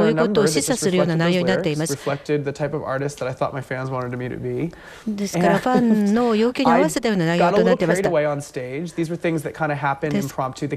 そういうことを示唆するような内容になっています。reflected the type of artist that I thought my fans wanted me to be. ですからファンの要求に合わせたような内容となっていました。Got a little carried away on stage. These were things that kind of happened impromptu. The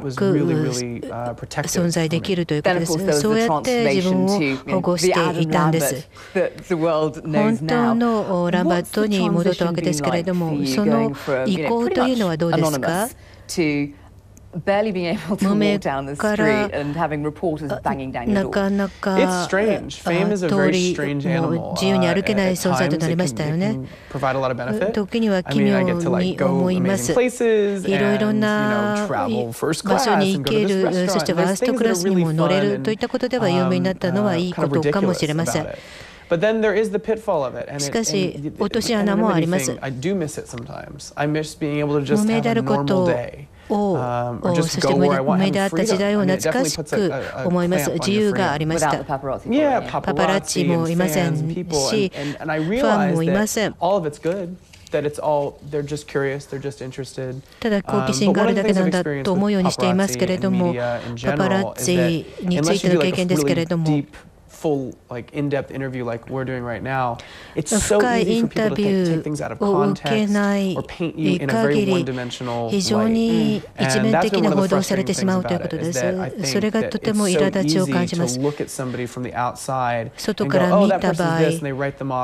存在できるということです。そうやって自分を保護していたんです。本当のランバットに戻ったわけですけれども、その意向というのはどうですか？ barely being able to walk down the street and having reporters banging down your door. It's strange. Fame is a very strange animal. At times it can provide a lot of benefit. I mean, I get to like go amazing places and travel first class and go to this restaurant. There's things that are really fun and kind of ridiculous about it. But then there is the pitfall of it, and I do miss it sometimes. I miss being able to just have a normal day. Or just go where I want and have freedom. I mean, it definitely puts a clamp on your freedom. Without the paparazzi. Yeah, paparazzi and fans and people. And I realize that all of it's good. That it's all, they're just curious, they're just interested. ただ好奇心があるだけなんだと思うようにしていますけれども、パパラッチについての経験ですけれども、full, like in-depth interview like we're doing right now, it's so easy for people to take things out of context or paint you in a very one-dimensional light. 非常に一面的な報道をされてしまうということです。それがとても苛立ちを感じます。外から見た場合、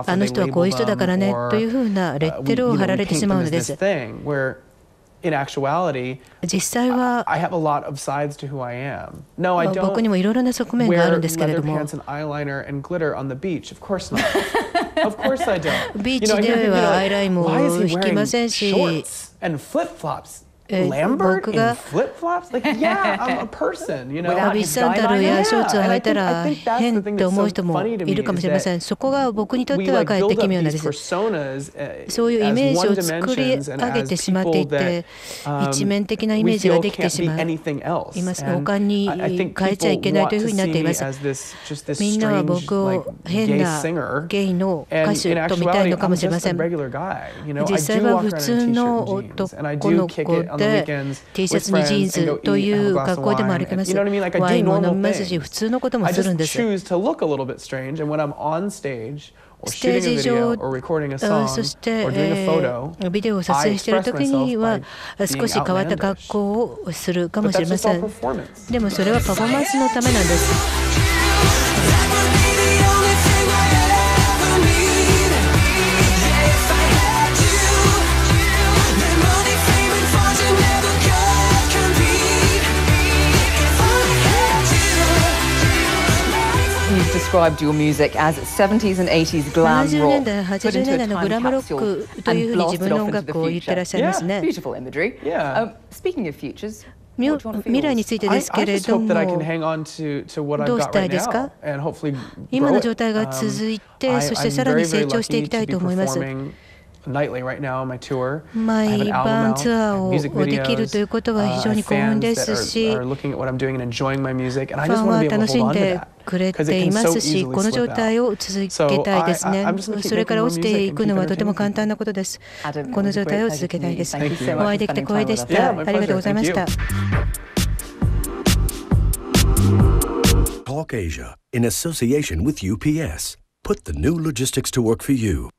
あの人はこういう人だからねというふうなレッテルを貼られてしまうのです。In actuality, I have a lot of sides to who I am. No, I don't. 僕にもいろいろな側面があるんですけれども。Wear leather pants and eyeliner and glitter on the beach. Of course not. Of course I don't. ビーチではアイラインも引きませんし。Shorts and flip-flops. Lambert in flip-flops? Like, yeah, I'm a person, you know. ビーチサンダルやショーツを履いたら変って思う人もいるかもしれません。そこが僕にとってはかえって奇妙なんです。そういうイメージを作り上げてしまっていて、一面的なイメージができてしまいます。他に変えちゃいけないというふうになっています。みんなは僕を変なゲイの歌手と見たいのかもしれません。実際は普通の男の子で T シャツにジーンズという学校でもあります。ワインも飲みますし、普通のこともするんです。ステージ上、そしてビデオを撮影しているときには少し変わった格好をするかもしれません。でもそれはパフォーマンスのためなんです。You've described your music as 70s and 80s glam rock, put into a time capsule and blasted off into the future. Yeah, beautiful imagery. Yeah. Speaking of futures, 未来についてですけれども、どうしたいですか？今の状態が続いて、そしてさらに成長していきたいと思います。毎晩ツアーをできるということは非常に幸運ですし、ファンは楽しんでくれていますし、この状態を続けたいですね。それから落ちていくのはとても簡単なことです。この状態を続けたいです。お会いできて光栄でした。ありがとうございました。Talk Asia in association with UPS. Put the new logistics to work for you.